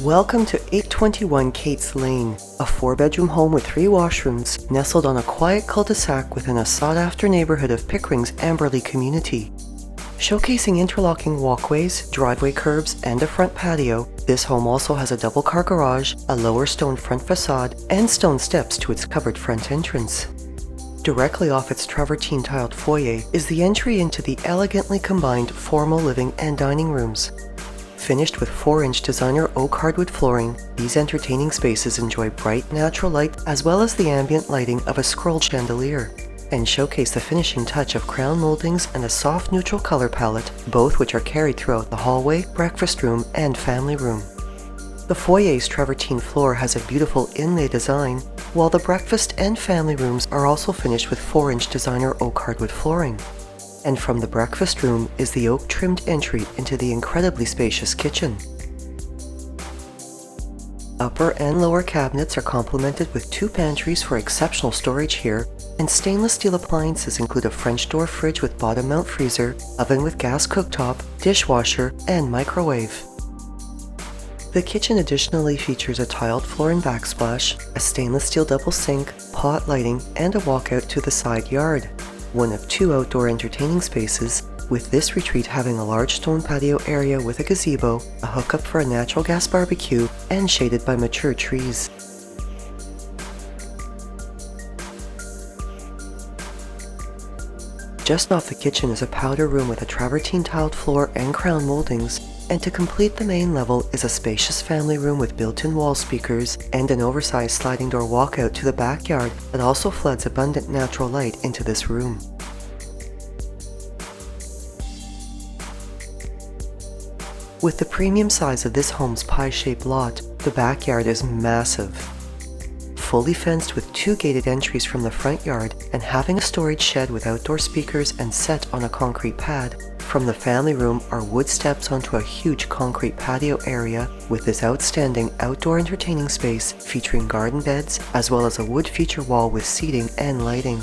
Welcome to 821 Kates Lane, a 4-bedroom home with 3 washrooms, nestled on a quiet cul-de-sac within a sought-after neighborhood of Pickering's Amberlea community. Showcasing interlocking walkways, driveway curbs, and a front patio, this home also has a double-car garage, a lower stone front facade, and stone steps to its covered front entrance. Directly off its travertine-tiled foyer is the entry into the elegantly combined formal living and dining rooms. Finished with 4-inch designer oak hardwood flooring, these entertaining spaces enjoy bright natural light as well as the ambient lighting of a scrolled chandelier, and showcase the finishing touch of crown moldings and a soft neutral color palette, both which are carried throughout the hallway, breakfast room, and family room. The foyer's travertine floor has a beautiful inlay design, while the breakfast and family rooms are also finished with 4-inch designer oak hardwood flooring. And from the breakfast room is the oak-trimmed entry into the incredibly spacious kitchen. Upper and lower cabinets are complemented with 2 pantries for exceptional storage here, and stainless steel appliances include a French door fridge with bottom mount freezer, oven with gas cooktop, dishwasher, and microwave. The kitchen additionally features a tiled floor and backsplash, a stainless steel double sink, pot lighting, and a walkout to the side yard. One of 2 outdoor entertaining spaces, with this retreat having a large stone patio area with a gazebo, a hookup for a natural gas barbecue, and shaded by mature trees. Just off the kitchen is a powder room with a travertine-tiled floor and crown moldings, and to complete the main level is a spacious family room with built-in wall speakers and an oversized sliding door walkout to the backyard that also floods abundant natural light into this room. With the premium size of this home's pie-shaped lot, the backyard is massive. Fully fenced with 2 gated entries from the front yard and having a storage shed with outdoor speakers and set on a concrete pad, from the family room are wood steps onto a huge concrete patio area with this outstanding outdoor entertaining space featuring garden beds as well as a wood feature wall with seating and lighting.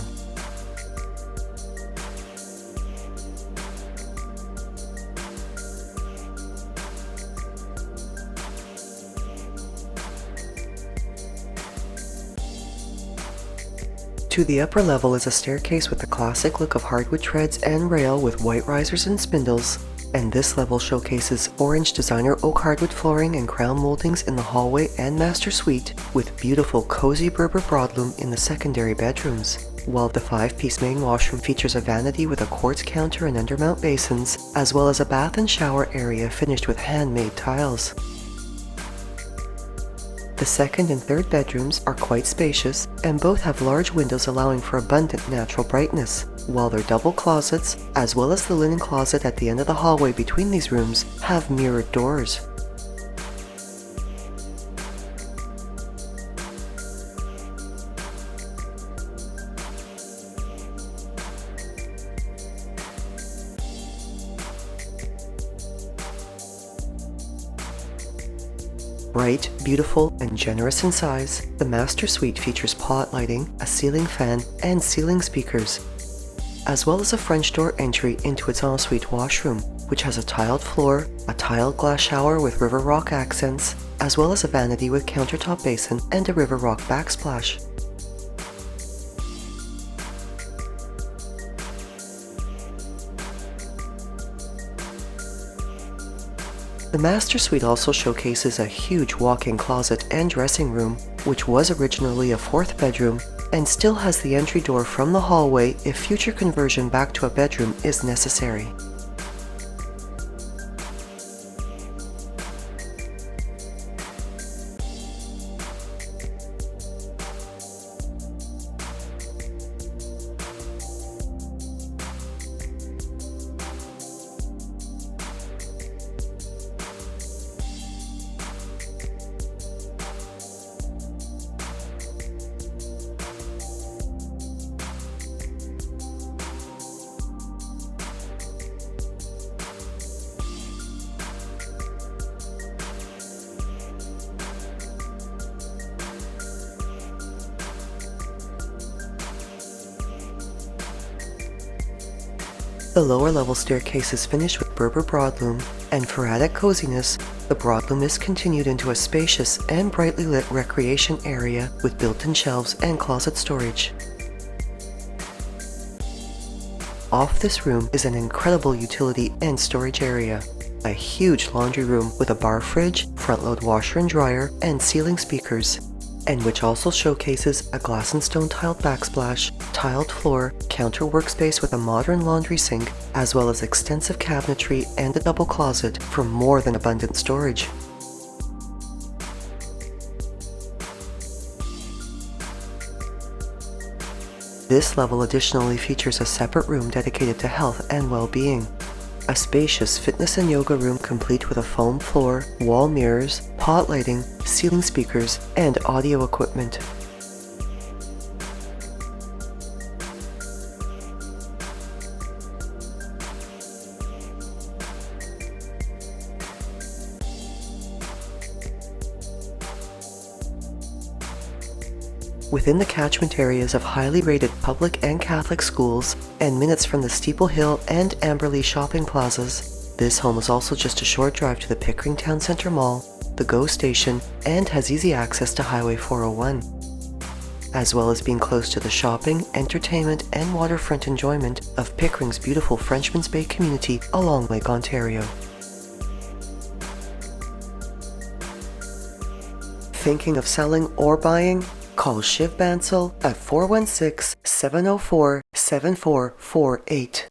To the upper level is a staircase with the classic look of hardwood treads and rail with white risers and spindles, and this level showcases 4-inch designer oak hardwood flooring and crown moldings in the hallway and master suite, with beautiful cozy Berber broadloom in the secondary bedrooms, while the 5-piece main washroom features a vanity with a quartz counter and undermount basins, as well as a bath and shower area finished with handmade tiles. The second and third bedrooms are quite spacious and both have large windows allowing for abundant natural brightness, while their double closets, as well as the linen closet at the end of the hallway between these rooms, have mirrored doors. Bright, beautiful, and generous in size, the master suite features pot lighting, a ceiling fan, and ceiling speakers, as well as a French door entry into its ensuite washroom, which has a tiled floor, a tiled glass shower with river rock accents, as well as a vanity with countertop basin and a river rock backsplash. The master suite also showcases a huge walk-in closet and dressing room, which was originally a 4th bedroom, and still has the entry door from the hallway if future conversion back to a bedroom is necessary. The lower level staircase is finished with Berber broadloom, and for added coziness, The broadloom is continued into a spacious and brightly lit recreation area with built-in shelves and closet storage. Off this room is an incredible utility and storage area. A huge laundry room with a bar fridge, front-load washer and dryer, and ceiling speakers, and which also showcases a glass and stone tiled backsplash, tiled floor, counter workspace with a modern laundry sink, as well as extensive cabinetry and a double closet for more than abundant storage. This level additionally features a separate room dedicated to health and well-being. A spacious fitness and yoga room complete with a foam floor, wall mirrors, pot lighting, ceiling speakers, and audio equipment. Within the catchment areas of highly rated public and Catholic schools, and minutes from the Steeple Hill and Amberlea shopping plazas, this home is also just a short drive to the Pickering Town Centre Mall, the GO station, and has easy access to Highway 401, as well as being close to the shopping, entertainment, and waterfront enjoyment of Pickering's beautiful Frenchman's Bay community along Lake Ontario. Thinking of selling or buying? Call Shiv Bansal at 416-704-7448.